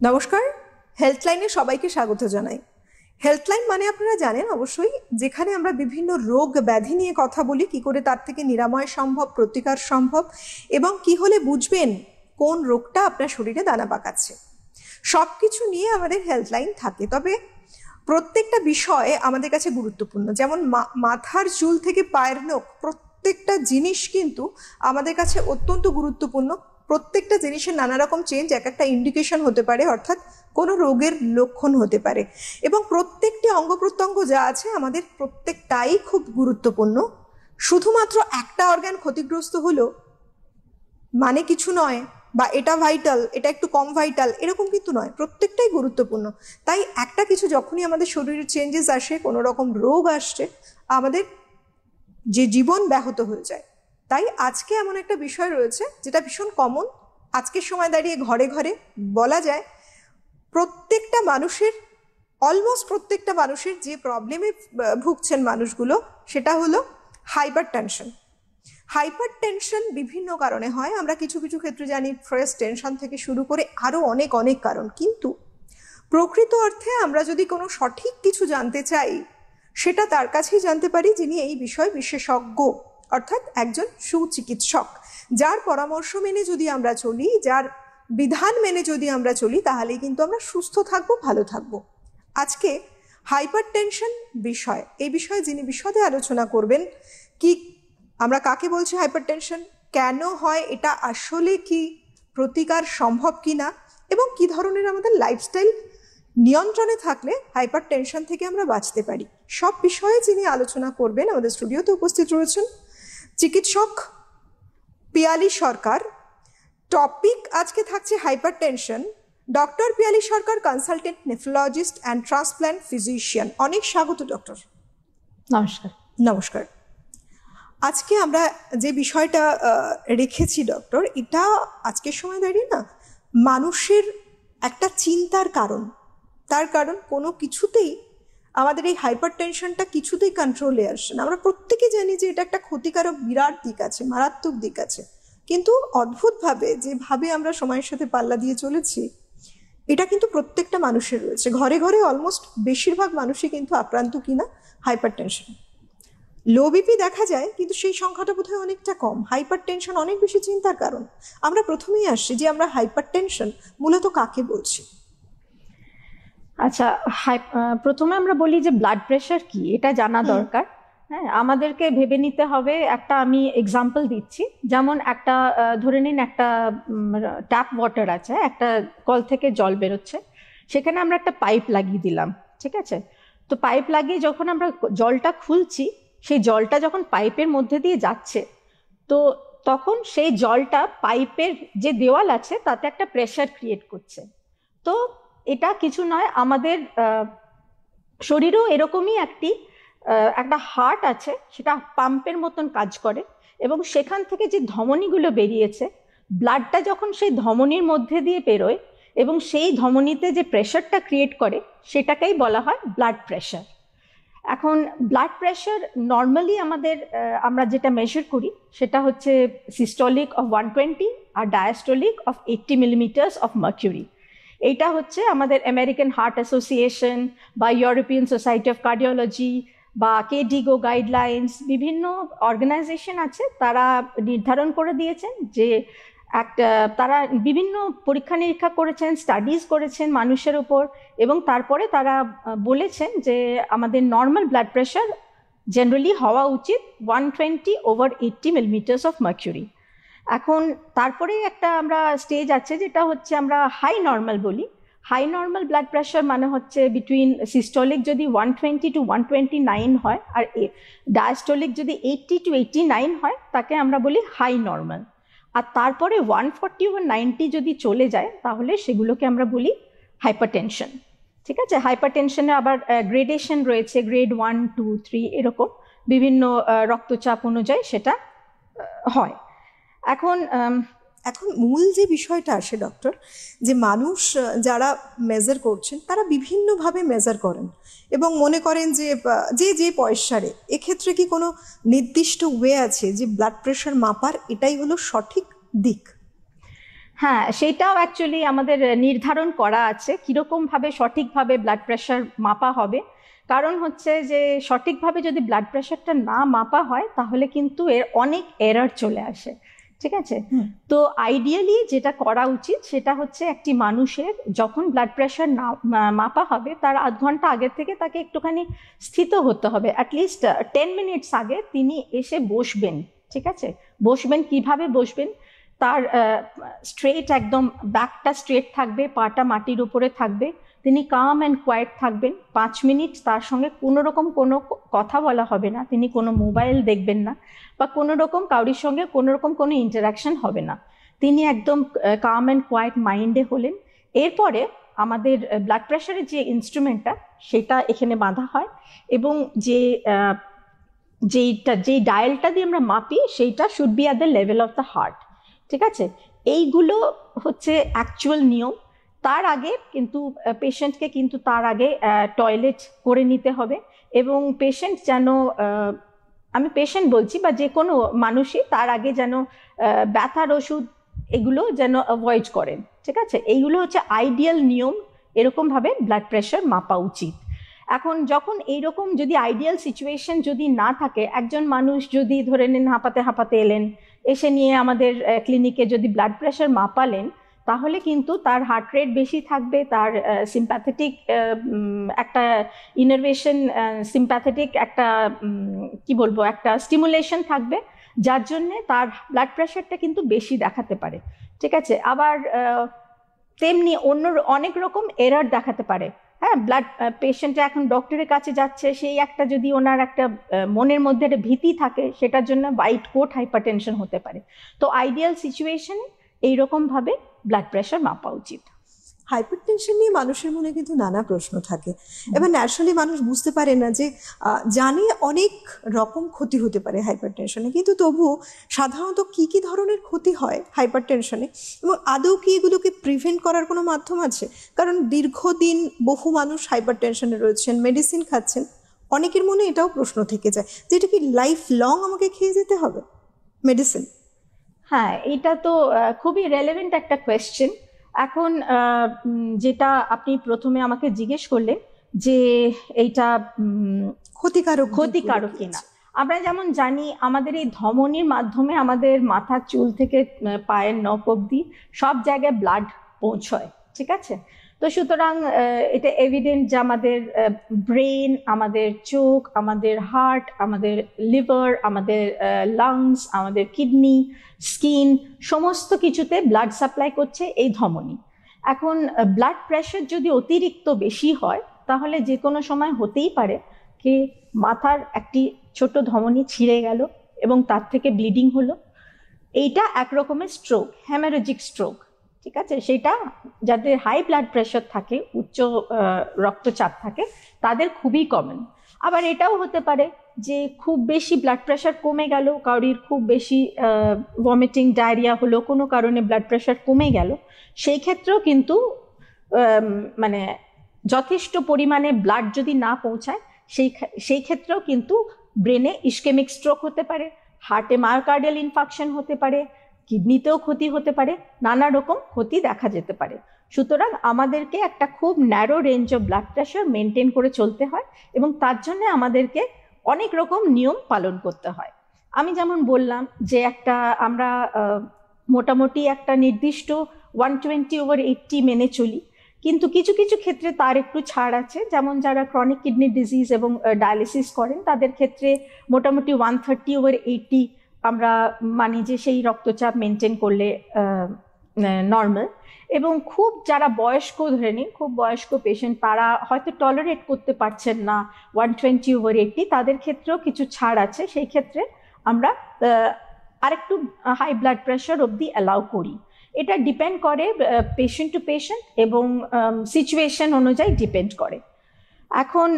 নমস্কার, হেলথলাইনে সবাইকে স্বাগত জানাই। হেলথলাইন মানে আপনারা জানেন অবশ্যই, যেখানে আমরা বিভিন্ন রোগ ব্যাধি নিয়ে কথা বলি, কি করে তার থেকে নিরাময় সম্ভব, প্রতিকার সম্ভব, এবং কি হলে বুঝবেন কোন রোগটা আপনার শরীরে দানা পাকাচ্ছে। সব কিছু নিয়ে আমাদের হেলথলাইন থাকে। তবে প্রত্যেকটা বিষয় আমাদের কাছে গুরুত্বপূর্ণ। যেমন মাথার চুল থেকে পায়ের নখ, প্রত্যেকটা জিনিস কিন্তু আমাদের কাছে অত্যন্ত গুরুত্বপূর্ণ। প্রত্যেকটা জিনিসের নানা রকম চেঞ্জ এক একটা ইন্ডিকেশন হতে পারে, অর্থাৎ কোনো রোগের লক্ষণ হতে পারে। এবং প্রত্যেকটি অঙ্গ প্রত্যঙ্গ যা আছে আমাদের প্রত্যেকটাই খুব গুরুত্বপূর্ণ। শুধুমাত্র একটা অর্গান ক্ষতিগ্রস্ত হলো মানে কিছু নয়, বা এটা ভাইটাল, এটা একটু কম ভাইটাল, এরকম কিন্তু নয়, প্রত্যেকটাই গুরুত্বপূর্ণ। তাই একটা কিছু যখনই আমাদের শরীরে চেঞ্জেস আসে, কোনো রকম রোগ আসছে, আমাদের যে জীবন ব্যাহত হয়ে যায়। তাই আজকে এমন একটা বিষয় রয়েছে যেটা ভীষণ কমন, আজকের সময় দাঁড়িয়ে ঘরে ঘরে বলা যায় প্রত্যেকটা মানুষের, অলমোস্ট প্রত্যেকটা মানুষের যে প্রবলেমে ভুগছেন মানুষগুলো, সেটা হলো হাইপার টেনশন। হাইপার টেনশন বিভিন্ন কারণে হয়, আমরা কিছু কিছু ক্ষেত্রে জানি স্ট্রেস, টেনশন থেকে শুরু করে আরও অনেক অনেক কারণ। কিন্তু প্রকৃত অর্থে আমরা যদি কোনো সঠিক কিছু জানতে চাই, সেটা তার কাছেই জানতে পারি যিনি এই বিষয় বিশেষজ্ঞ, অর্থাৎ একজন সুচিকিৎসক, যার পরামর্শ মেনে যদি আমরা চলি, যার বিধান মেনে যদি আমরা চলি, তাহলেই কিন্তু আমরা সুস্থ থাকবো, ভালো থাকবো। আজকে হাইপার টেনশন বিষয়, এই বিষয়ে যিনি বিশদে আলোচনা করবেন, কি আমরা কাকে বলছি হাইপার টেনশন, কেন হয় এটা, আসলে কি প্রতিকার সম্ভব কি না, এবং কি ধরনের আমাদের লাইফস্টাইল নিয়ন্ত্রণে থাকলে হাইপার টেনশন থেকে আমরা বাঁচতে পারি, সব বিষয়ে যিনি আলোচনা করবেন আমাদের স্টুডিওতে উপস্থিত রয়েছেন চিকিৎসক পিয়ালি সরকার। টপিক আজকে থাকছে hyper tension. Doctor Piyali Sarkar, consultant nephrologist and transplant physician. অনেক স্বাগত ডক্টর। নমস্কার। নমস্কার। আজকে আমরা যে বিষয়টা রেখেছি ডক্টর, এটা আজকের সময় দাঁড়িয়ে না মানুষের একটা চিন্তার কারণ। তার কারণ কোনো কিছুতেই আমাদের এই হাইপার টেনশনটা কিছুতেই কন্ট্রোলে আসে না। আমরা প্রত্যেকে জানি যে এটা একটা ক্ষতিকারক বিরাট দিক আছে, মারাত্মক দিক আছে, কিন্তু অদ্ভুতভাবে যেভাবে আমরা সময়ের সাথে পাল্লা দিয়ে চলেছি, এটা কিন্তু প্রত্যেকটা মানুষের রয়েছে। ঘরে ঘরে অলমোস্ট বেশিরভাগ মানুষই কিন্তু আক্রান্ত কিনা হাইপার টেনশন। লো বিপি দেখা যায়, কিন্তু সেই সংখ্যাটা বোধহয় অনেকটা কম। হাইপার টেনশন অনেক বেশি চিন্তার কারণ। আমরা প্রথমেই আসছি যে আমরা হাইপার টেনশন মূলত কাকে বলছি। আচ্ছা, প্রথমে আমরা বলি যে ব্লাড প্রেশার কি, এটা জানা দরকার। হ্যাঁ, আমাদেরকে ভেবে নিতে হবে। একটা আমি এক্সাম্পল দিচ্ছি, যেমন একটা ধরে নিন একটা ট্যাপ ওয়াটার আছে, একটা কল থেকে জল বেরোচ্ছে, সেখানে আমরা একটা পাইপ লাগিয়ে দিলাম, ঠিক আছে? তো পাইপ লাগিয়ে যখন আমরা জলটা খুলছি, সেই জলটা যখন পাইপের মধ্যে দিয়ে যাচ্ছে, তো তখন সেই জলটা পাইপের যে দেওয়াল আছে তাতে একটা প্রেশার ক্রিয়েট করছে। তো এটা কিছু নয়, আমাদের শরীরেও এরকমই একটা হার্ট আছে, সেটা পাম্পের মতন কাজ করে, এবং সেখান থেকে যে ধমনীগুলো বেরিয়েছে, ব্লাডটা যখন সেই ধমনীর মধ্যে দিয়ে বেরোয় এবং সেই ধমনীতে যে প্রেশারটা ক্রিয়েট করে, সেটাকেই বলা হয় ব্লাড প্রেশার। এখন ব্লাড প্রেশার নর্মালি আমরা যেটা মেজার করি সেটা হচ্ছে সিস্টোলিক অফ 120 আর diastolic of 80 millimetres of mercury. এইটা হচ্ছে আমাদের আমেরিকান হার্ট অ্যাসোসিয়েশন বা ইউরোপিয়ান সোসাইটি অফ কার্ডিওলজি বা কেডিগো গাইডলাইন্স, বিভিন্ন অর্গানাইজেশন আছে, তারা নির্ধারণ করে দিয়েছেন যে তারা বিভিন্ন পরীক্ষা নিরীক্ষা করেছেন, স্টাডিজ করেছেন মানুষের উপর, এবং তারপরে তারা বলেছেন যে আমাদের নর্মাল ব্লাড প্রেশার জেনারেলি হওয়া উচিত 120/80 মিলিমিটার্স অফ মার্কিউরি। এখন তারপরে আমরা স্টেজ আছে যেটা হচ্ছে আমরা হাই নর্মাল বলি। হাই নর্মাল ব্লাড প্রেশার মানে হচ্ছে বিটুইন সিস্টোলিক যদি 120 to 129 হয়, আর ডায়াস্টোলিক যদি 80 to 89 হয়, তাকে আমরা বলি হাই নর্মাল। আর তারপরে 140 or 90 যদি চলে যায়, তাহলে সেগুলোকে আমরা বলি হাইপারটেনশন। ঠিক আছে? হাইপারটেনশনে আবার গ্রেডেশন রয়েছে, গ্রেড 1, 2, 3 এরকম বিভিন্ন রক্তচাপ অনুযায়ী সেটা হয়। এখন মূল যে বিষয়টা আসে ডক্টর, যে মানুষ যারা মেজার করছেন তারা বিভিন্নভাবে মেজার করেন এবং মনে করেন যে যে পয়সারে, এক্ষেত্রে কি কোনো নির্দিষ্ট ওয়ে আছে যে ব্লাড প্রেশার মাপার এটাই হলো সঠিক দিক? হ্যাঁ, সেটাও অ্যাকচুয়ালি আমাদের নির্ধারণ করা আছে কিরকম ভাবে সঠিকভাবে ব্লাড প্রেশার মাপা হবে। কারণ হচ্ছে যে সঠিকভাবে যদি ব্লাড প্রেশারটা না মাপা হয় তাহলে কিন্তু এর অনেক এরর চলে আসে, ঠিক আছে। তো আইডিয়ালি যেটা করা উচিত সেটা হচ্ছে একটি মানুষের যখন ব্লাড প্রেশার না মাপা হবে তার আধ ঘন্টা আগে থেকে তাকে একটুখানি স্থিত হতে হবে, অ্যাটলিস্ট 10 মিনিটস আগে তিনি এসে বসবেন, ঠিক আছে। বসবেন, কিভাবে বসবেন, তার স্ট্রেট একদম ব্যাকটা স্ট্রেট থাকবে, পাটা মাটির উপরে থাকবে, তিনি কাম অ্যান্ড কোয়াইট থাকবেন 5 মিনিট, তার সঙ্গে কোনো রকম কোনো কথা বলা হবে না, তিনি কোনো মোবাইল দেখবেন না বা কোনো রকম কারোর সঙ্গে কোনো রকম কোনো ইন্টারাকশন হবে না, তিনি একদম কাম অ্যান্ড কোয়াইট মাইন্ডে হলেন। এরপরে আমাদের ব্লাড প্রেশারের যে ইনস্ট্রুমেন্টটা সেটা এখানে বাঁধা হয় এবং যেই ডায়ালটা দিয়ে আমরা মাপি সেইটা should be at the level of the heart, ঠিক আছে। এইগুলো হচ্ছে অ্যাকচুয়াল নিয়ম। তার আগে কিন্তু পেশেন্টকে কিন্তু তার আগে টয়লেট করে নিতে হবে এবং পেশেন্ট যেন, আমি পেশেন্ট বলছি বা যে কোনো মানুষই তার আগে যেন ব্যথার ওষুধ এগুলো যেন অ্যাভয়েড করেন, ঠিক আছে। এইগুলো হচ্ছে আইডিয়াল নিয়ম, এরকমভাবে ব্লাড প্রেশার মাপা উচিত। এখন যখন এইরকম যদি আইডিয়াল সিচুয়েশন যদি না থাকে, একজন মানুষ যদি ধরে নিন হাঁপাতে হাঁপাতে এলেন, এসে নিয়ে আমাদের ক্লিনিকে যদি ব্লাড প্রেশার মাপালেন, তাহলে কিন্তু তার হার্ট রেট বেশি থাকবে, তার সিম্প্যাথেটিক একটা ইনারভেশন, সিম্প্যাথেটিক একটা কি বলবো একটা স্টিমুলেশন থাকবে, যার জন্যে তার ব্লাড প্রেশারটা কিন্তু বেশি দেখাতে পারে, ঠিক আছে। আবার তেমনি অন্য অনেক রকম এরর দেখাতে পারে। হ্যাঁ, ব্লাড পেশেন্টরা এখন ডক্টরের কাছে যাচ্ছে, সেই একটা যদি ওনার একটা মনের মধ্যে একটা ভীতি থাকে, সেটার জন্য হোয়াইট কোট হাইপারটেনশন হতে পারে। তো আইডিয়াল সিচুয়েশনে এইরকম ভাবে ব্লাড প্রেশার মাপা উচিত। হাইপারটেনশন নিয়ে মানুষের মনে কিন্তু নানা প্রশ্ন থাকে। এবার ন্যাচারালি মানুষ বুঝতে পারে না যে জানে অনেক রকম ক্ষতি হতে পারে হাইপারটেনশনে, কিন্তু তবুও সাধারণত কি কি ধরনের ক্ষতি হয় হাইপারটেনশনে এবং আদৌ কি এগুলোকে প্রিভেন্ট করার কোনো মাধ্যম আছে? কারণ দীর্ঘদিন বহু মানুষ হাইপারটেনশনে রয়েছেন, মেডিসিন খাচ্ছেন, অনেকের মনে এটাও প্রশ্ন থেকে যায় যে এটা কি লাইফ লং আমাকে খেয়ে যেতে হবে মেডিসিন? হ্যাঁ, এটা তো খুবই রেলেভেন্ট একটা কোয়েশ্চেন। এখন যেটা আপনি প্রথমে আমাকে জিজ্ঞেস করলেন যে এইটা ক্ষতিকারক কিনা। আমরা যেমন জানি আমাদের এই ধমনির মাধ্যমে আমাদের মাথার চুল থেকে পায়ের নখ অবধি সব জায়গায় ব্লাড পৌঁছয়, ঠিক আছে। তো সুতরাং এটা এভিডেন্ট যে আমাদের ব্রেন, আমাদের চোখ, আমাদের হার্ট, আমাদের লিভার, আমাদের লাংস, আমাদের কিডনি, স্কিন, সমস্ত কিছুতে ব্লাড সাপ্লাই করছে এই ধমনী। এখন ব্লাড প্রেশার যদি অতিরিক্ত বেশি হয় তাহলে যে কোনো সময় হতেই পারে কি মাথার একটি ছোট ধমনী ছিঁড়ে গেল এবং তার থেকে ব্লিডিং হলো। এইটা একরকমের স্ট্রোক, হ্যামারেজিক স্ট্রোক, ঠিক আছে। সেটা যাদের হাই ব্লাড প্রেশার থাকে, উচ্চ রক্তচাপ থাকে, তাদের খুবই কমন। আবার এটাও হতে পারে যে খুব বেশি ব্লাড প্রেশার কমে গেল, কারোর খুব বেশি ভমিটিং, ডায়রিয়া হলো, কোনো কারণে ব্লাড প্রেশার কমে গেল, সেই ক্ষেত্রেও কিন্তু মানে যথেষ্ট পরিমাণে ব্লাড যদি না পৌঁছায় সেই ক্ষেত্রেও কিন্তু ব্রেনে ইসকেমিক স্ট্রোক হতে পারে, হার্টে মায়োকার্ডিয়াল ইনফাকশন হতে পারে, কিডনিতেও ক্ষতি হতে পারে, নানা রকম ক্ষতি দেখা যেতে পারে। সুতরাং আমাদেরকে একটা খুব narrow range of blood pressure maintain করে চলতে হয় এবং তার জন্য আমাদেরকে অনেক রকম নিয়ম পালন করতে হয়। আমি যেমন বললাম যে আমরা মোটামুটি একটা নির্দিষ্ট 120/80 মেনে চলি, কিন্তু কিছু কিছু ক্ষেত্রে তার একটু ছাড় আছে। যেমন যারা ক্রনিক কিডনি ডিজিজ এবং ডায়ালিসিস করেন তাদের ক্ষেত্রে মোটামুটি 130/80 আমরা মানি যে সেই রক্তচাপ মেনটেন করলে নর্মাল। এবং খুব যারা বয়স্ক, ধরে নিন খুব বয়স্ক পেশেন্ট, তারা হয়তো টলারেট করতে পারছেন না 120/80, তাদের ক্ষেত্রেও কিছু ছাড় আছে। সেই ক্ষেত্রে আমরা আরেকটু হাই ব্লাড প্রেশার অবধি অ্যালাউ করি। এটা ডিপেন্ড করে পেশেন্ট টু পেশেন্ট এবং সিচুয়েশন অনুযায়ী ডিপেন্ড করে। এখন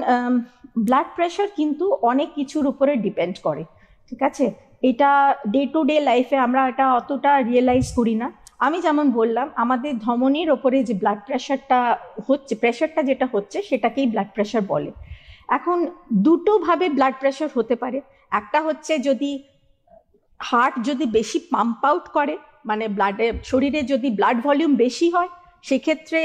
ব্লাড প্রেশার কিন্তু অনেক কিছুর উপরে ডিপেন্ড করে, ঠিক আছে। এটা ডে টু ডে লাইফে আমরা এটা অতটা রিয়েলাইজ করি না। আমি যেমন বললাম আমাদের ধমনির ওপরে যে ব্লাড প্রেশারটা যেটা হচ্ছে সেটাকেই ব্লাড প্রেশার বলে। এখন দুটো ভাবে ব্লাড প্রেশার হতে পারে। একটা হচ্ছে যদি হার্ট যদি বেশি পাম্প আউট করে মানে শরীরে যদি ব্লাড ভলিউম বেশি হয় সেক্ষেত্রে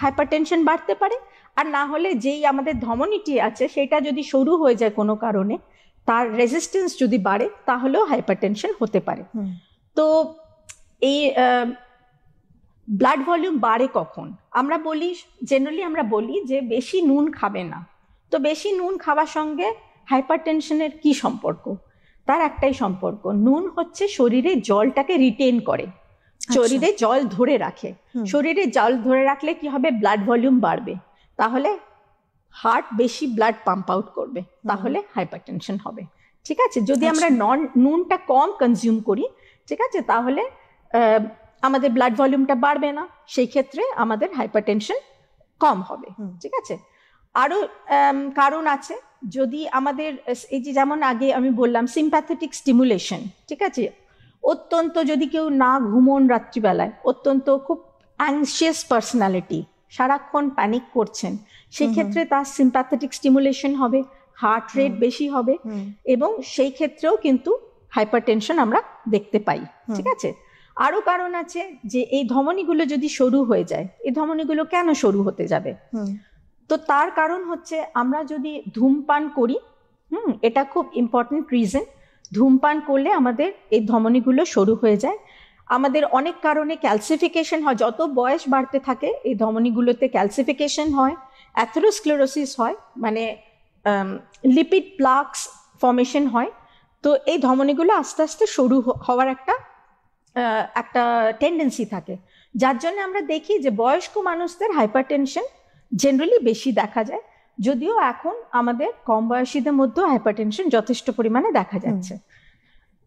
হাইপারটেনশন বাড়তে পারে, আর না হলে যেই আমাদের ধমনীটি আছে সেটা যদি সরু হয়ে যায় কোনো কারণে, তার রেজিস্ট্যান্স যদি বাড়ে তাহলেও হাইপারটেনশন হতে পারে। তো এই ব্লাড ভলিউম বাড়ে কখন? আমরা বলি, জেনারেলি আমরা বলি যে বেশি নুন খাবে না। তো বেশি নুন খাওয়ার সঙ্গে হাইপারটেনশনের কি সম্পর্ক? তার একটাই সম্পর্ক, নুন হচ্ছে শরীরে জলটাকে রিটেন করে, শরীরে জল ধরে রাখে। শরীরে জল ধরে রাখলে কি হবে? ব্লাড ভলিউম বাড়বে, তাহলে হার্ট বেশি ব্লাড পাম্প আউট করবে, তাহলে হাইপারটেনশন হবে। ঠিক আছে, যদি আমরা নুনটা কম কনজিউম করি, ঠিক আছে, তাহলে আমাদের ব্লাড ভলিউমটা বাড়বে না, সেই ক্ষেত্রে আমাদের হাইপারটেনশন কম হবে। ঠিক আছে, আরো কারণ আছে। যদি আমাদের এই যে যেমন আগে আমি বললাম সিম্প্যাথেটিক স্টিমুলেশন, ঠিক আছে, অত্যন্ত যদি কেউ না ঘুমোন রাত্রিবেলায়, অত্যন্ত খুব অ্যাংশিয়াস পার্সোনালিটি, সারাক্ষণ প্যানিক করছেন, সেক্ষেত্রে তার সিম্প্যাথেটিক স্টিমুলেশন হবে, হার্ট রেট বেশি হবে, এবং সেই ক্ষেত্রেও কিন্তু হাইপারটেনশন আমরা দেখতে পাই। ঠিক আছে, আরো কারণ আছে যে এই ধমনীগুলো যদি সরু হয়ে যায়, এই ধমনীগুলো কেন সরু হতে যাবে? তো তার কারণ হচ্ছে আমরা যদি ধূমপান করি, এটা খুব ইম্পর্টেন্ট রিজন। ধূমপান করলে আমাদের এই ধমনীগুলো সরু হয়ে যায়। আমাদের অনেক কারণে ক্যালসিফিকেশন হয়, যত বয়স বাড়তে থাকে এই ধমনীগুলোতে ক্যালসিফিকেশন হয়, অ্যাথেরোস্ক্লেরোসিস হয়, মানে লিপিড প্লাকস ফর্মেশন হয়। তো এই ধমনীগুলো আস্তে আস্তে সরু হওয়ার একটা টেন্ডেন্সি থাকে, যার জন্য আমরা দেখি যে বয়স্ক মানুষদের হাইপারটেনশন জেনারেলি বেশি দেখা যায়, যদিও এখন আমাদের কম বয়সীদের মধ্যেও হাইপারটেনশন যথেষ্ট পরিমাণে দেখা যাচ্ছে।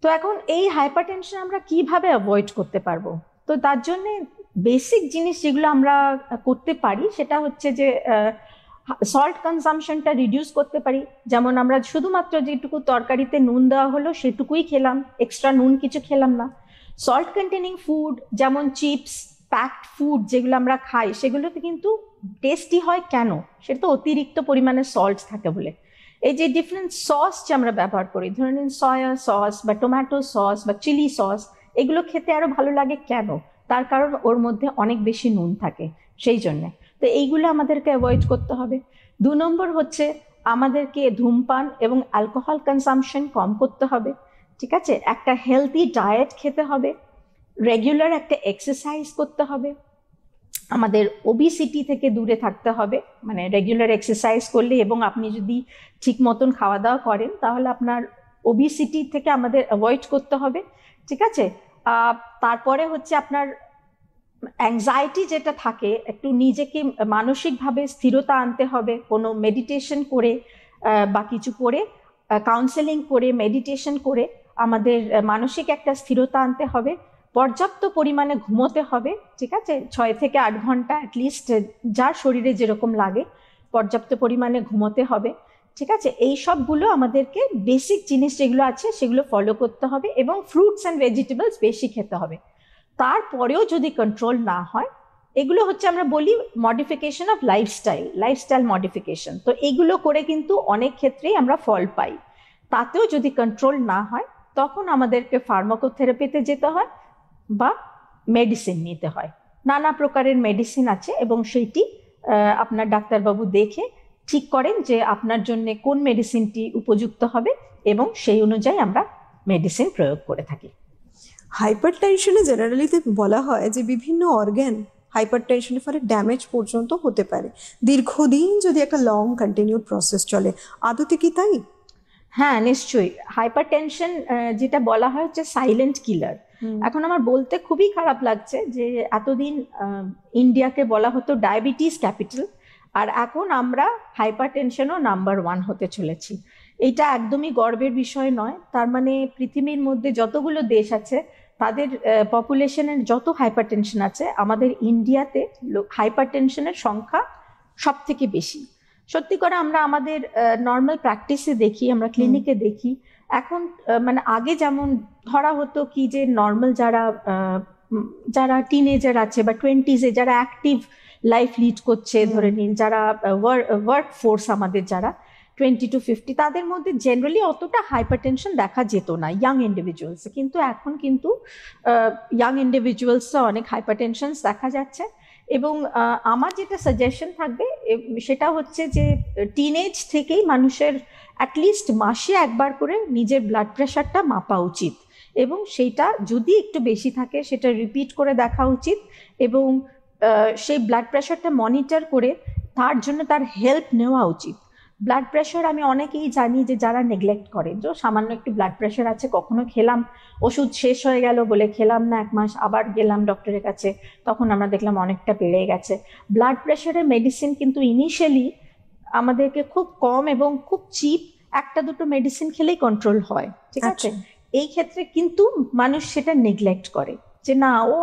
তো এখন এই হাইপারটেনশন আমরা কিভাবে অ্যাভয়েড করতে পারবো? তো তার জন্য বেসিক জিনিস যেগুলো আমরা করতে পারি সেটা হচ্ছে যে সল্ট কনজাম্পশনটা রিডিউস করতে পারি। যেমন আমরা শুধুমাত্র যেটুকু তরকারিতে নুন দেওয়া হলো সেটুকুই খেলাম, এক্সট্রা নুন কিছু খেলাম না। সল্ট কন্টেনিং ফুড যেমন চিপস, প্যাকড ফুড যেগুলো আমরা খাই, সেগুলোতে কিন্তু টেস্টি হয় কেন? সেটা তো অতিরিক্ত পরিমাণে সল্ট থাকে বলে। এই যে ডিফারেন্ট সস যে আমরা ব্যবহার করি, ধরে নিন সয়া সস বা টমেটো সস বা চিলি সস, এগুলো খেতে আরো ভালো লাগে কেন? তার কারণ ওর মধ্যে অনেক বেশি নুন থাকে, সেই জন্যে। তো এইগুলো আমাদেরকে অ্যাভয়েড করতে হবে। 2 নম্বর হচ্ছে আমাদেরকে ধূমপান এবং অ্যালকোহল কনজাম্পশন কম করতে হবে। ঠিক আছে, একটা হেলদি ডায়েট খেতে হবে, রেগুলার একটা এক্সারসাইজ করতে হবে, আমাদের ওবিসিটি থেকে দূরে থাকতে হবে। মানে রেগুলার এক্সারসাইজ করলে এবং আপনি যদি ঠিক মতন খাওয়া দাওয়া করেন তাহলে আপনার ওবিসিটি থেকে আমাদের অ্যাভয়েড করতে হবে। ঠিক আছে, তারপরে হচ্ছে আপনার অ্যাংজাইটি যেটা থাকে, একটু নিজেকে মানসিকভাবে স্থিরতা আনতে হবে, কোনো মেডিটেশন করে বা কিছু করে, কাউন্সেলিং করে, মেডিটেশন করে আমাদের মানসিক একটা স্থিরতা আনতে হবে। পর্যাপ্ত পরিমাণে ঘুমোতে হবে। ঠিক আছে, 6 থেকে 8 ঘন্টা অ্যাটলিস্ট, যার শরীরে যেরকম লাগে পর্যাপ্ত পরিমাণে ঘুমোতে হবে। ঠিক আছে, এই সবগুলো আমাদেরকে বেসিক জিনিস যেগুলো আছে সেগুলো ফলো করতে হবে, এবং ফ্রুটস অ্যান্ড ভেজিটেবলস বেশি খেতে হবে। তারপরেও যদি কন্ট্রোল না হয়, এগুলো হচ্ছে আমরা বলি মডিফিকেশন অফ লাইফস্টাইল মডিফিকেশন। তো এগুলো করে কিন্তু অনেক ক্ষেত্রেই আমরা ফল পাই। তাতেও যদি কন্ট্রোল না হয় তখন আমাদেরকে ফার্মাকোথেরাপিতে যেতে হয় বা মেডিসিন নিতে হয়। নানা প্রকারের মেডিসিন আছে এবং সেইটি আপনার ডাক্তারবাবু দেখে ঠিক করেন যে আপনার জন্য কোন মেডিসিনটি উপযুক্ত হবে, এবং সেই অনুযায়ী আমরা মেডিসিন প্রয়োগ করে থাকি। হাইপারটেনশনে জেনারেলিতে বলা হয় যে বিভিন্ন অর্গান হাইপারটেনশনের ফলে ড্যামেজ পর্যন্ত হতে পারে দীর্ঘদিন যদি একটা লং কন্টিনিউড প্রসেস চলে। আদতে কি তাই? হ্যাঁ, নিশ্চয়ই। হাইপারটেনশন যেটা বলা হয় হচ্ছে সাইলেন্ট কিলার। এখন আমার বলতে খুবই খারাপ লাগছে যে এতদিন ইন্ডিয়াকে বলা হতো ডায়াবেটিস ক্যাপিটাল, আর এখন আমরা হাইপারটেনশনও নাম্বার 1 হতে চলেছি। এইটা একদমই গর্বের বিষয় নয়। তার মানে পৃথিবীর মধ্যে যতগুলো দেশ আছে তাদের পপুলেশনের যত হাইপারটেনশন আছে, আমাদের ইন্ডিয়াতে হাইপারটেনশনের সংখ্যা সব থেকে বেশি। সত্যি করে আমরা আমাদের নর্মাল প্র্যাকটিসে দেখি, আমরা ক্লিনিকে দেখি, এখন মানে আগে যেমন ধরা হতো কি যে নর্মাল যারা টিনেজার আছে বা 20s-এ যারা অ্যাক্টিভ লাইফ লিড করছে, ধরে নিন যারা ওয়ার্ক ফোর্স আমাদের যারা, 20 to 50, তাদের মধ্যে জেনারেলি অতটা হাইপারটেনশন দেখা যেত না ইয়াং ইন্ডিভিজুয়ালস, কিন্তু এখন কিন্তু ইয়াং ইন্ডিভিজুয়ালসে অনেক হাইপারটেনশন দেখা যাচ্ছে। এবং আমার যেটা সাজেশন থাকবে সেটা হচ্ছে যে টিনেজ থেকেই মানুষের অ্যাটলিস্ট মাসে একবার করে নিজের ব্লাড প্রেশারটা মাপা উচিত, এবং সেইটা যদি একটু বেশি থাকে সেটা রিপিট করে দেখা উচিত, এবং সেই ব্লাড প্রেশারটা মনিটর করে তার জন্য তার হেল্প নেওয়া উচিত। ব্লাড প্রেশার আমি অনেকেই জানি যে যারা নেগলেক্ট করে, যে সামান্য একটু ব্লাড প্রেশার আছে, কখনো খেলাম, ওষুধ শেষ হয়ে গেল বলে খেলাম না, 1 মাস আবার গেলাম ডক্টরের কাছে, তখন আমরা দেখলাম অনেকটা বেড়ে গেছে। ব্লাড প্রেশারের মেডিসিন কিন্তু ইনিশিয়ালি আমাদেরকে খুব কম এবং খুব চিপ 1-2 মেডিসিন খেলেই কন্ট্রোল হয়, ঠিক আছে? এই ক্ষেত্রে কিন্তু মানুষ সেটা নেগলেক্ট করে যে না, ও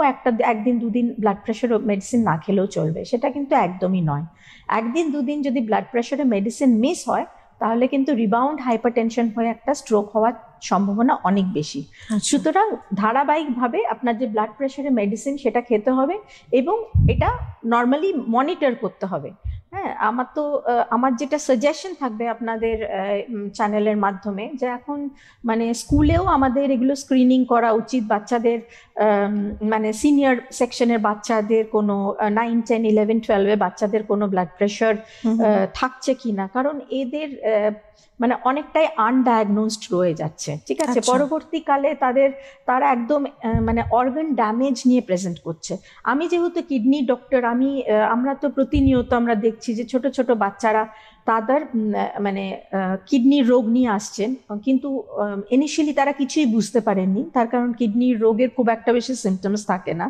একদিন 2 দিন ব্লাড প্রেশার মেডিসিন না খেলেও চলবে, সেটা কিন্তু একদমই নয়। 1-2 দিন যদি ব্লাড প্রেশারের মেডিসিন মিস হয় তাহলে কিন্তু রিবাউন্ড হাইপারটেনশন হয়ে একটা স্ট্রোক হওয়ার সম্ভাবনা অনেক বেশি। সুতরাং ধারাবাহিকভাবে আপনার যে ব্লাড প্রেশারের মেডিসিন সেটা খেতে হবে, এবং এটা নর্মালি মনিটর করতে হবে। হ্যাঁ, আমার যেটা সাজেশন থাকবে আপনাদের চ্যানেলের মাধ্যমে, যে এখন মানে স্কুলেও আমাদের এগুলো স্ক্রিনিং করা উচিত বাচ্চাদের, মানে সিনিয়র সেকশনের বাচ্চাদের কোনো 9, 10, 11, 12 বাচ্চাদের কোনো ব্লাড প্রেশার থাকছে কিনা, কারণ এদের মানে অনেকটাই আনডায়াগনোজড রয়ে যাচ্ছে, ঠিক আছে? পরবর্তীকালে তারা একদম মানে অর্গান ড্যামেজ নিয়ে প্রেজেন্ট করছে। আমি যেহেতু কিডনি ডক্টর, আমরা তো প্রতিনিয়ত আমরা দেখছি যে ছোট ছোট বাচ্চারা তাদের মানে কিডনির রোগ নিয়ে আসছেন, কিন্তু ইনিশিয়ালি তারা কিছুই বুঝতে পারেননি, তার কারণ কিডনির রোগের খুব একটা বেশি সিমটমস থাকে না,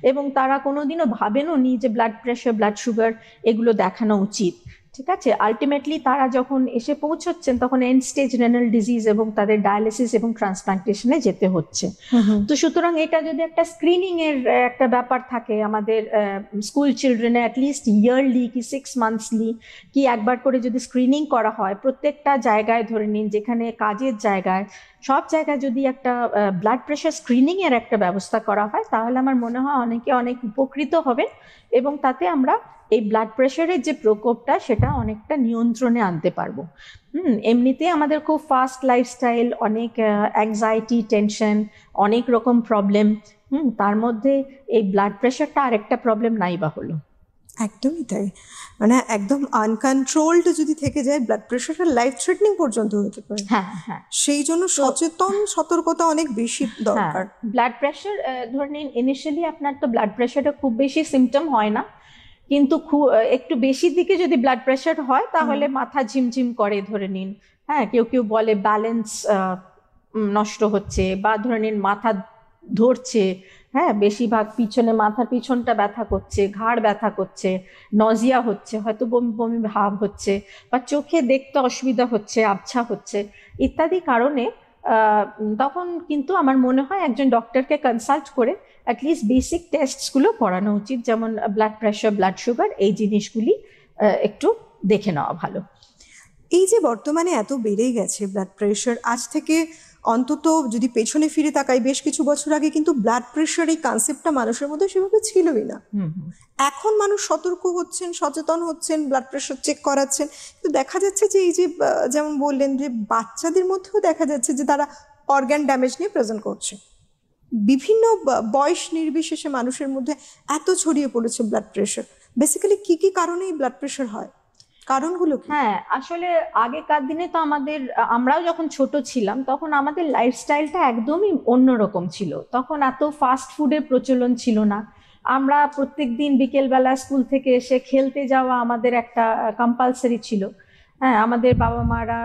এবং তারা কোনোদিনও ভাবেনও নি যে ব্লাড প্রেশার, ব্লাড সুগার এগুলো দেখানো উচিত, ঠিক আছে? আলটিমেটলি তারা যখন এসে পৌঁছচ্ছেন তখন এন্ড স্টেজ রেনাল ডিজিজ এবং তাদের ডায়ালিসিস এবং ট্রান্সপ্লান্টেশনে যেতে হচ্ছে। তো সুতরাং এটা যদি একটা স্ক্রিনিং এর একটা ব্যাপার থাকে আমাদের স্কুল চিলড্রেনে, অ্যাটলিস্ট ইয়ারলি কি 6 মান্থসলি কি একবার করে যদি স্ক্রিনিং করা হয় প্রত্যেকটা জায়গায়, ধরে নিন যেখানে কাজের জায়গায়, সব জায়গায় যদি একটা ব্লাড প্রেশার স্ক্রিনিং এর একটা ব্যবস্থা করা হয়, তাহলে আমার মনে হয় অনেকে অনেক উপকৃত হবে, এবং তাতে আমরা এই ব্লাড প্রেশারের যে প্রকোপটা সেটা অনেকটা নিয়ন্ত্রণে আনতে পারবো। এমনিতে আমাদের খুব ফাস্ট লাইফস্টাইল, অনেক অ্যাংজাইটি, টেনশন, অনেক রকম প্রবলেম, তার মধ্যে এই ব্লাড প্রেশারটা আরেকটা প্রবলেম নাই বা হলো। একদমই তাই, মানে একদম আনকন্ট্রোলড যদি থেকে যায় ব্লাড প্রেশারটা লাইফ থ্রেটনিং পর্যন্ত হতে পারে। হ্যাঁ হ্যাঁ, সেই জন্য সচেতন সতর্কতা অনেক বেশি দরকার। ব্লাড প্রেশার ধরে নিন ইনিশিয়ালি আপনার তো ব্লাড প্রেশারে খুব বেশি সিমটম হয় না, কিন্তু একটু বেশি দিকে যদি ব্লাড প্রেশার হয় তাহলে মাথা ঝিমঝিম করে, ধরে নিন, হ্যাঁ, কেউ কেউ বলে ব্যালেন্স নষ্ট হচ্ছে, বা ধরে নিন মাথা ধরছে, হ্যাঁ, বেশিরভাগ পিছনে মাথার পিছনটা ব্যথা করছে, ঘাড় ব্যথা করছে, নজিয়া হচ্ছে, হয়তো বমি বমি ভাব হচ্ছে, বা চোখে দেখতে অসুবিধা হচ্ছে, আবছা হচ্ছে, ইত্যাদি কারণে তখন কিন্তু আমার মনে হয় একজন ডক্টরকে কনসাল্ট করে অ্যাটলিস্ট বেসিক টেস্টগুলো করানো উচিত, যেমন ব্লাড প্রেশার, ব্লাড সুগার, এই জিনিসগুলি একটু দেখে নেওয়া ভালো। এই যে বর্তমানে এত বেড়ে গেছে ব্লাড প্রেশার, আজ থেকে অন্তত যদি পেছনে ফিরে তাকাই বেশ কিছু বছর আগে কিন্তু ব্লাড প্রেশার এই কনসেপ্টটা মানুষের মধ্যে সেভাবে ছিলই না। এখন মানুষ সতর্ক হচ্ছেন, সচেতন হচ্ছেন, ব্লাড প্রেশার চেক করাচ্ছেন, কিন্তু দেখা যাচ্ছে যে এই যে যেমন বললেন যে বাচ্চাদের মধ্যেও দেখা যাচ্ছে যে তারা অর্গান ড্যামেজ নিয়ে প্রেজেন্ট করছে। বিভিন্ন বয়স নির্বিশেষে মানুষের মধ্যে এত ছড়িয়ে পড়েছে ব্লাড প্রেশার। বেসিক্যালি কি কি কারণে এই ব্লাড প্রেশার হয়, কারণগুলো কি? হ্যাঁ, আসলে আগেকার দিনে তো আমরাও যখন ছোট ছিলাম তখন আমাদের লাইফস্টাইলটা একদমই অন্যরকম ছিল, তখন এত ফাস্ট ফুডের প্রচলন ছিল না, আমরা প্রত্যেকদিন বিকেলবেলা স্কুল থেকে এসে খেলতে যাওয়া আমাদের একটা কম্পালসারি ছিল। হ্যাঁ, আমাদের বাবা মারা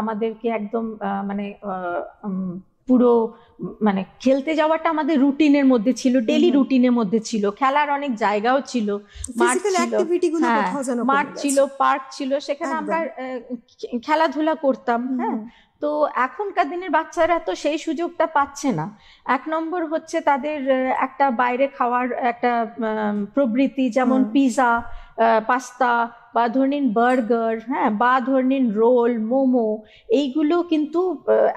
আমাদেরকে একদম মানে পুরো মানে খেলতে যাওয়াটা আমাদের রুটিনের মধ্যে ছিল, ডেলি রুটিনের মধ্যে ছিল, খেলার অনেক জায়গাও ছিল, মাঠ ছিল, পার্ক ছিল, সেখানে আমরা খেলাধুলা করতাম। হ্যাঁ, তো এখনকার দিনের বাচ্চারা তো সেই সুযোগটা পাচ্ছে না। 1 নম্বর হচ্ছে তাদের একটা বাইরে খাওয়ার একটা প্রবৃত্তি, যেমন পিৎজা, পাস্তা বা ধরে নিন বার্গার, হ্যাঁ, বা ধরে নিন রোল, মোমো, এইগুলো কিন্তু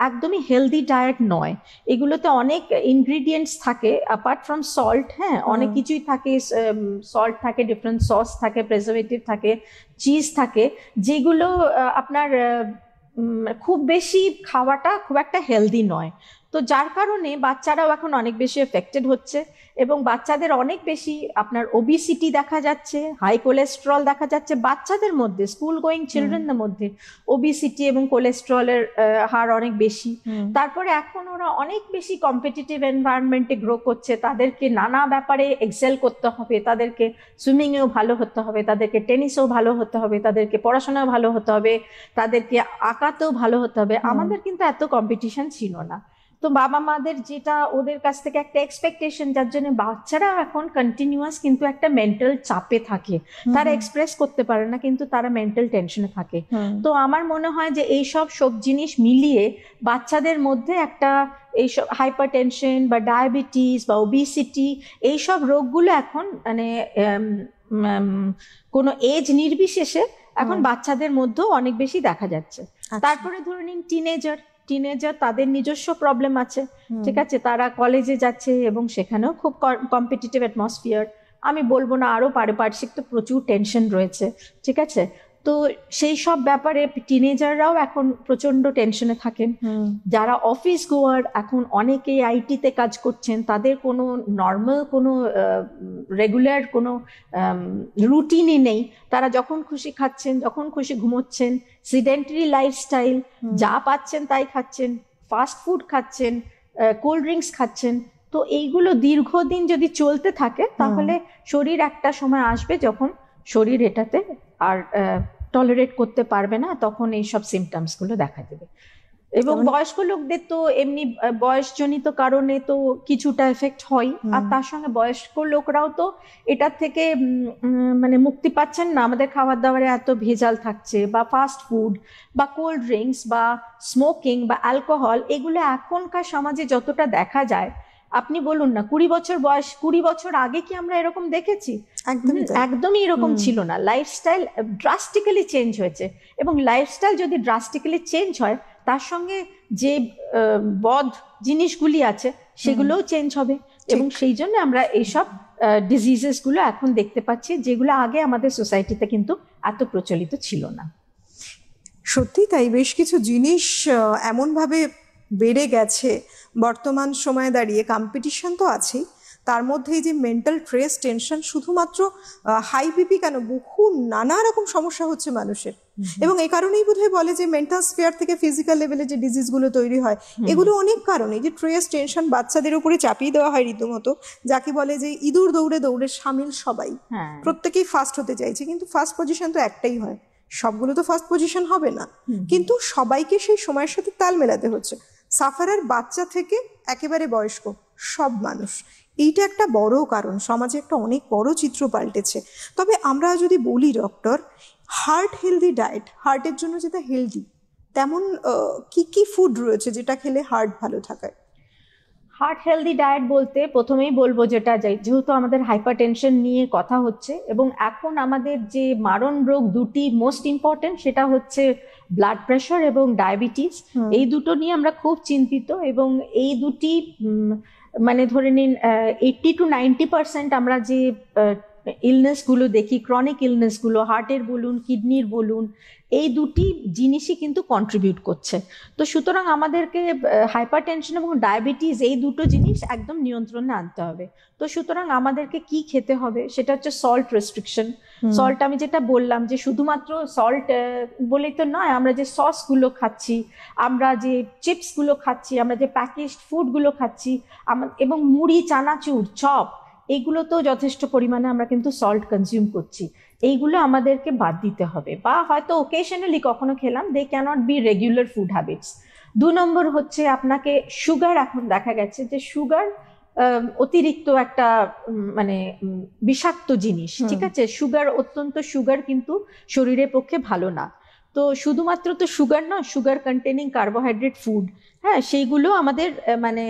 একদমই হেলদি ডায়েট নয়। এগুলোতে অনেক ইনগ্রিডিয়েন্টস থাকে অ্যাপার্ট ফ্রম সল্ট, হ্যাঁ, অনেক কিছুই থাকে, সল্ট থাকে, ডিফারেন্ট সস থাকে, প্রেজারভেটিভ থাকে, চিজ থাকে, যেগুলো আপনার খুব বেশি খাওয়াটা খুব একটা হেলদি নয়। তো যার কারণে বাচ্চারাও এখন অনেক বেশি এফেক্টেড হচ্ছে, এবং বাচ্চাদের অনেক বেশি আপনার ওবিসিটি দেখা যাচ্ছে, হাই কোলেস্টেরল দেখা যাচ্ছে বাচ্চাদের মধ্যে, স্কুল গোয়িং চিলড্রেনদের মধ্যে ওবিসিটি এবং কোলেস্টেরলের হার অনেক বেশি। তারপরে এখন ওরা অনেক বেশি কম্পিটিটিভ এনভায়রনমেন্টে গ্রো করছে, তাদেরকে নানা ব্যাপারে এক্সেল করতে হবে, তাদেরকে সুইমিংয়েও ভালো হতে হবে, তাদেরকে টেনিসেও ভালো হতে হবে, তাদেরকে পড়াশোনায় ভালো হতে হবে, তাদেরকে আঁকাতেও ভালো হতে হবে। আমাদের কিন্তু এত কম্পিটিশন ছিল না। তো বাবা মাদের যেটা ওদের কাছ থেকে একটা এক্সপেকটেশন, যার জন্য বাচ্চারা এখন কন্টিনিউয়াস কিন্তু একটা মেন্টাল চাপে থাকে, তারা এক্সপ্রেস করতে পারে না, কিন্তু তারা মেন্টাল টেনশনে থাকে। তো আমার মনে হয় যে এইসব সব জিনিস মিলিয়ে বাচ্চাদের মধ্যে একটা এইসব হাইপার টেনশন বা ডায়াবেটিস বা ওবিসিটি, এইসব রোগগুলো এখন মানে কোনো এজ নির্বিশেষে এখন বাচ্চাদের মধ্যেও অনেক বেশি দেখা যাচ্ছে। তারপরে ধরে নিন টিনেজার তাদের নিজস্ব প্রবলেম আছে, ঠিক আছে, তারা কলেজে যাচ্ছে এবং সেখানেও খুব কম্পিটিটিভ অ্যাটমসফিয়ার, আমি বলবো না আরো পারিপার্শ্বিক তো প্রচুর টেনশন রয়েছে, ঠিক আছে। তো সেই সব ব্যাপারে টিনেজাররাও এখন প্রচন্ড টেনশনে থাকেন। যারা অফিস গোয়ার, এখন অনেকেই আইটিতে কাজ করছেন, তাদের কোনো নর্মাল কোনো রেগুলার কোনো রুটিনই নেই, তারা যখন খুশি খাচ্ছেন, যখন খুশি ঘুমোচ্ছেন, সিডেন্টারি লাইফস্টাইল, যা পাচ্ছেন তাই খাচ্ছেন, ফাস্ট ফুড খাচ্ছেন, কোল্ড ড্রিঙ্কস খাচ্ছেন। তো এইগুলো দীর্ঘদিন যদি চলতে থাকে তাহলে শরীর একটা সময় আসবে যখন শরীর এটাতে আর টলারেট করতে পারবে না, তখন এইসব সিমটমস গুলো দেখা দেবে। এবং বয়স্ক লোকদের তো এমনি বয়সজনিত কারণে তো কিছুটা এফেক্ট হয়, আর তার সঙ্গে বয়স্ক লোকরাও তো এটার থেকে মানে মুক্তি পাচ্ছেন না। আমাদের খাবার দাবারে এত ভেজাল থাকছে, বা ফাস্ট ফুড বা কোল্ড ড্রিঙ্কস বা স্মোকিং বা অ্যালকোহল, এগুলো এখনকার সমাজে যতটা দেখা যায়, আপনি বলুন না 20 বছর বয়স, 20 বছর আগে কি আমরা এরকম দেখেছি? একদমই এরকম ছিল না। লাইফস্টাইল ড্রাস্টিক্যালি চেঞ্জ হয়েছে, এবং লাইফস্টাইল যদি ড্রাস্টিক্যালি চেঞ্জ হয়, তার সঙ্গে যে বদ জিনিসগুলি আছে সেগুলোও চেঞ্জ হবে, এবং সেই জন্য আমরা এইসব ডিজিজেস গুলো এখন দেখতে পাচ্ছি, যেগুলো আগে আমাদের সোসাইটিতে কিন্তু এত প্রচলিত ছিল না। সত্যি তাই, বেশ কিছু জিনিস এমনভাবে বেড়ে গেছে বর্তমান সময়ে দাঁড়িয়ে। কম্পিটিশন তো আছেই, তার মধ্যে এই যে মেন্টাল স্ট্রেস, টেনশন, শুধুমাত্র হাই বিপি কেন, বহু নানা রকম সমস্যা হচ্ছে মানুষের। এবং এই কারণেই বোধহয় বলে যে মেন্টাল স্ফিয়ার থেকে ফিজিক্যাল লেভেলে যে ডিজিজগুলো তৈরি হয়, এগুলো অনেক কারণে। যে স্ট্রেস, টেনশন বাচ্চাদের উপরে চাপিয়ে দেওয়া হয় রীতিমতো, যাকে বলে যে ইঁদুর দৌড়ে দৌড়ে সামিল সবাই, প্রত্যেকেই ফার্স্ট হতে চাইছে, কিন্তু ফার্স্ট পজিশন তো একটাই হয়, সবগুলো তো ফার্স্ট পজিশন হবে না, কিন্তু সবাইকে সেই সময়ের সাথে তাল মেলাতে হচ্ছে। সাফারার বাচ্চা থেকে একেবারে বয়স্ক সব মানুষ, এইটা একটা বড় কারণ, সমাজে একটা অনেক বড় চিত্র পাল্টেছে। তবে আমরা যদি বলি ডক্টর, হার্ট হেলদি ডায়েট, হার্টের জন্য যেটা হেলদি, তেমন কি কি ফুড রয়েছে যেটা খেলে হার্ট ভালো থাকে? হার্ট হেলদি ডায়েট বলতে প্রথমেই বলবো, যেটা যেহেতু আমাদের হাইপারটেনশন নিয়ে কথা হচ্ছে, এবং এখন আমাদের যে মারণ রোগ দুটি মোস্ট ইম্পর্টেন্ট, সেটা হচ্ছে ব্লাড প্রেশার এবং ডায়াবেটিস। এই দুটো নিয়ে আমরা খুব চিন্তিত, এবং এই দুটি মানে ধরে নিন 80 to 90% আমরা যে ইলনেসগুলো দেখি, ক্রনিক ইলনেসগুলো, হার্টের বলুন, কিডনির বলুন, এই দুটি জিনিসই কিন্তু কন্ট্রিবিউট করছে। তো সুতরাং আমাদেরকে হাইপারটেনশন এবং ডায়াবেটিস, এই দুটো জিনিস একদম নিয়ন্ত্রণে আনতে হবে। তো সুতরাং আমাদেরকে কি খেতে হবে, সেটা হচ্ছে সল্ট রেস্ট্রিকশন। সল্ট, আমি যেটা বললাম যে শুধুমাত্র সল্ট বলেই তো নয়, আমরা যে সসগুলো খাচ্ছি, আমরা যে চিপসগুলো খাচ্ছি, আমরা যে প্যাকেজড ফুডগুলো খাচ্ছি, এবং মুড়ি, চানাচুর, চপ, এইগুলোতেও যথেষ্ট পরিমাণে আমরা কিন্তু সল্ট কনজিউম করছি। এইগুলো আমাদেরকে বাদ দিতে হবে, বা হয়তো ওকেশনালি কখনো খেলাম, they cannot be regular food habits. 2 নম্বর হচ্ছে আপনাকে সুগার, এখন দেখা গেছে যে সুগার অতিরিক্ত একটা মানে বিষাক্ত জিনিস, ঠিক আছে। সুগার কিন্তু শরীরের পক্ষে ভালো না। তো শুধুমাত্র তো সুগার নয়, সুগার কন্টেনিং কার্বোহাইড্রেট ফুড, হ্যাঁ, সেইগুলো আমাদের মানে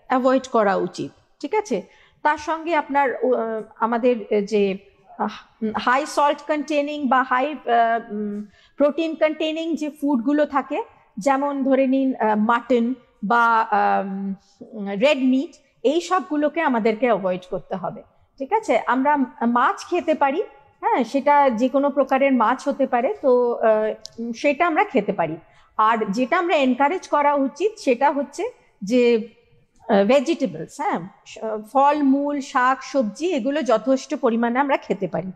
অ্যাভয়েড করা উচিত, ঠিক আছে। তার সঙ্গে আপনার আমাদের যে হাই সল্ট কন্টেনিং বা হাই প্রোটিন কন্টেনিং যে ফুডগুলো থাকে, যেমন ধরে নিন মাটন বা রেড মিট, এই সবগুলোকে আমাদেরকে অ্যাভয়েড করতে হবে। ঠিক আছে, আমরা মাছ খেতে পারি, হ্যাঁ, সেটা যে কোনো প্রকারের মাছ হতে পারে, তো সেটা আমরা খেতে পারি। আর যেটা আমরা এনকারেজ করা উচিত সেটা হচ্ছে যে ভেজিটেবলস, হ্যাঁ, ফল মূল শাক সবজি এগুলো যথেষ্ট পরিমাণে আমরা খেতে পারি।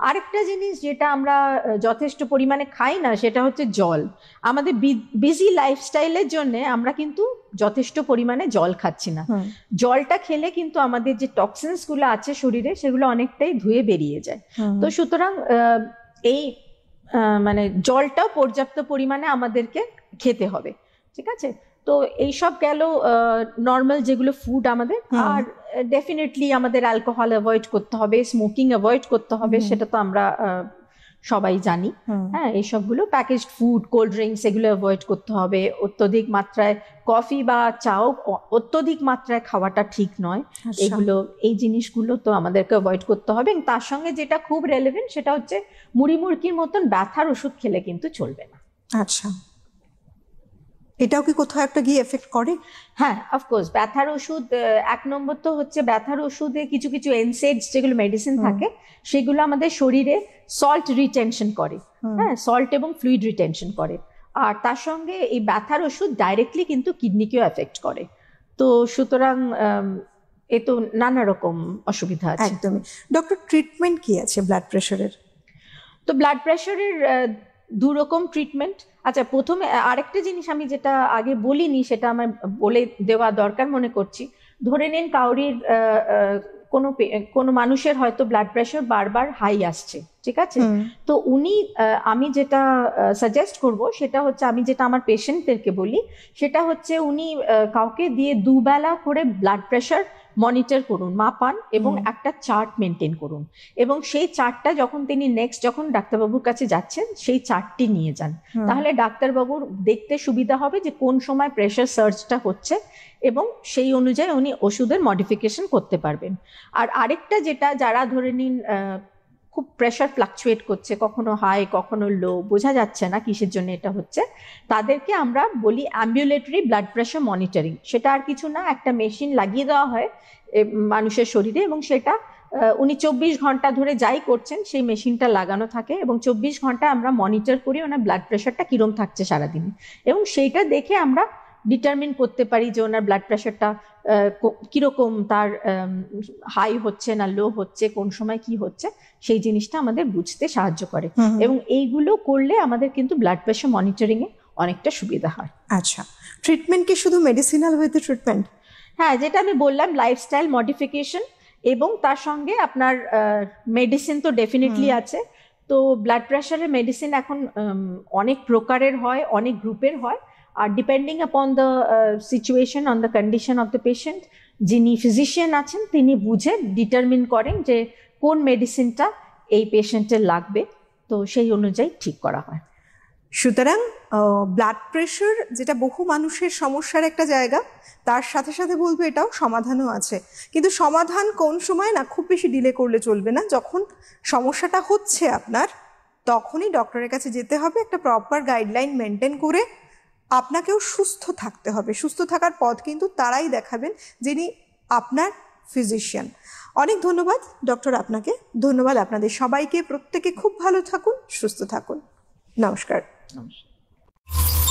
আরেকটা জিনিস যেটা আমরা যথেষ্ট পরিমাণে খাই না সেটা হচ্ছে জল। আমাদের বিজি লাইফস্টাইলের জন্য আমরা কিন্তু যথেষ্ট পরিমাণে জল খাচ্ছি না। জলটা খেলে কিন্তু আমাদের যে টক্সিনস গুলো আছে শরীরে সেগুলো অনেকটাই ধুয়ে বেরিয়ে যায়। তো সুতরাং এই মানে জলটাও পর্যাপ্ত পরিমাণে আমাদেরকে খেতে হবে। ঠিক আছে, তো এইসব গেল নর্মাল যেগুলো ফুড আমাদের। আর ডেফিনেটলি আমাদের অ্যালকোহল অ্যাভয়েড করতে হবে, স্মোকিং অ্যাভয়েড করতে হবে, সেটা তো আমরা সবাই জানি। হ্যাঁ, এইসবগুলো প্যাকেজড ফুড, কোল্ড ড্রিঙ্কস এগুলো অ্যাভয়েড করতে হবে। অত্যধিক মাত্রায় কফি বা চাও অত্যধিক মাত্রায় খাওয়াটা ঠিক নয়। এগুলো এই জিনিসগুলো তো আমাদেরকে অ্যাভয়েড করতে হবে। এবং তার সঙ্গে যেটা খুব রেলেভেন্ট সেটা হচ্ছে মুড়ি মুড়কির মতন ব্যথার ওষুধ খেলে কিন্তু চলবে না। আচ্ছা, এটাও কি কোথাও একটা গিয়ে এফেক্ট করে? হ্যাঁ, অফকোর্স ব্যথার ওষুধ, এক নম্বর তো হচ্ছে ব্যথার ওষুধে কিছু কিছু এনসেডস যেগুলো মেডিসিন থাকে সেগুলো আমাদের শরীরে সল্ট রিটেনশন করে, হ্যাঁ, সল্ট এবং ফ্লুইড রিটেনশন করে। আর তার সঙ্গে এই ব্যথার ওষুধ ডাইরেক্টলি কিন্তু কিডনিকেও এফেক্ট করে। তো সুতরাং এ তো নানা রকম অসুবিধা আছে। একদমই। ডক্টর, ট্রিটমেন্ট কি আছে ব্লাড প্রেশারের? তো ব্লাড প্রেশারের দু রকম ট্রিটমেন্ট। আচ্ছা, প্রথমে আরেকটা জিনিস আমি যেটা আগে বলিনি সেটা আমার বলে দেওয়া দরকার মনে করছি। ধরে নিন কাউরির কোনো মানুষের হয়তো ব্লাড প্রেশার বারবার হাই আসছে, ঠিক আছে, তো উনি আমি যেটা সাজেস্ট করব সেটা হচ্ছে, আমি যেটা আমার পেশেন্টদেরকে বলি সেটা হচ্ছে উনি কাউকে দিয়ে দুবেলা করে ব্লাড প্রেশার মনিটর করুন, মাপান এবং একটা চার্ট মেনটেন করুন। এবং সেই চার্টটা যখন তিনি নেক্সট যখন ডাক্তারবাবুর কাছে যাচ্ছেন সেই চার্টটি নিয়ে যান। তাহলে ডাক্তারবাবুর দেখতে সুবিধা হবে যে কোন সময় প্রেশার সার্জটা হচ্ছে এবং সেই অনুযায়ী উনি ওষুধের মডিফিকেশন করতে পারবেন। আর আরেকটা যেটা, যারা ধরে নিন খুব প্রেশার ফ্লাকচুয়েট করছে, কখনো হাই কখনো লো, বোঝা যাচ্ছে না কিসের জন্য এটা হচ্ছে, তাদেরকে আমরা বলি অ্যাম্বুলেটরি ব্লাড প্রেশার মনিটরিং। সেটা আর কিছু না, একটা মেশিন লাগিয়ে দেওয়া হয় মানুষের শরীরে এবং সেটা উনি 24 ঘন্টা ধরে যাই করছেন সেই মেশিনটা লাগানো থাকে এবং 24 ঘন্টা আমরা মনিটর করি ওনার ব্লাড প্রেশারটা কিরম থাকছে সারাদিনে। এবং সেইটা দেখে আমরা ডিটারমিন করতে পারি যে ওনার ব্লাড প্রেশারটা কিরকম, তার হাই হচ্ছে না লো হচ্ছে, কোন সময় কি হচ্ছে, সেই জিনিসটা আমাদের বুঝতে সাহায্য করে। এবং এইগুলো করলে আমাদের কিন্তু ব্লাড প্রেশার মনিটরিং এ অনেকটা সুবিধা হয়। আচ্ছা, ট্রিটমেন্ট কি শুধু মেডিসিনাল ওয়েতে ট্রিটমেন্ট? হ্যাঁ, যেটা আমি বললাম লাইফস্টাইল মডিফিকেশন এবং তার সঙ্গে আপনার মেডিসিন তো ডেফিনেটলি আছে। তো ব্লাড প্রেশারের মেডিসিন এখন অনেক প্রকারের হয়, অনেক গ্রুপের হয়। আর depending upon the situation, on the condition of the patient, যিনি ফিজিশিয়ান আছেন তিনি বুঝে ডিটারমিন করেন যে কোন মেডিসিনটা এই পেশেন্টের লাগবে, তো সেই অনুযায়ী ঠিক করা হয়। সুতরাং ব্লাড প্রেশার যেটা বহু মানুষের সমস্যার একটা জায়গা, তার সাথে সাথে বলবো এটাও সমাধানও আছে। কিন্তু সমাধান কোন সময় না, খুব বেশি ডিলে করলে চলবে না। যখন সমস্যাটা হচ্ছে আপনার তখনই ডক্টরের কাছে যেতে হবে, একটা প্রপার গাইডলাইন মেনটেন করে আপনাকেও সুস্থ থাকতে হবে। সুস্থ থাকার পথ কিন্তু তারাই দেখাবেন যিনি আপনার ফিজিশিয়ান। অনেক ধন্যবাদ ডক্টর আপনাকে, ধন্যবাদ আপনাদের সবাইকে। প্রত্যেকে খুব ভালো থাকুন, সুস্থ থাকুন। নমস্কার। নমস্কার।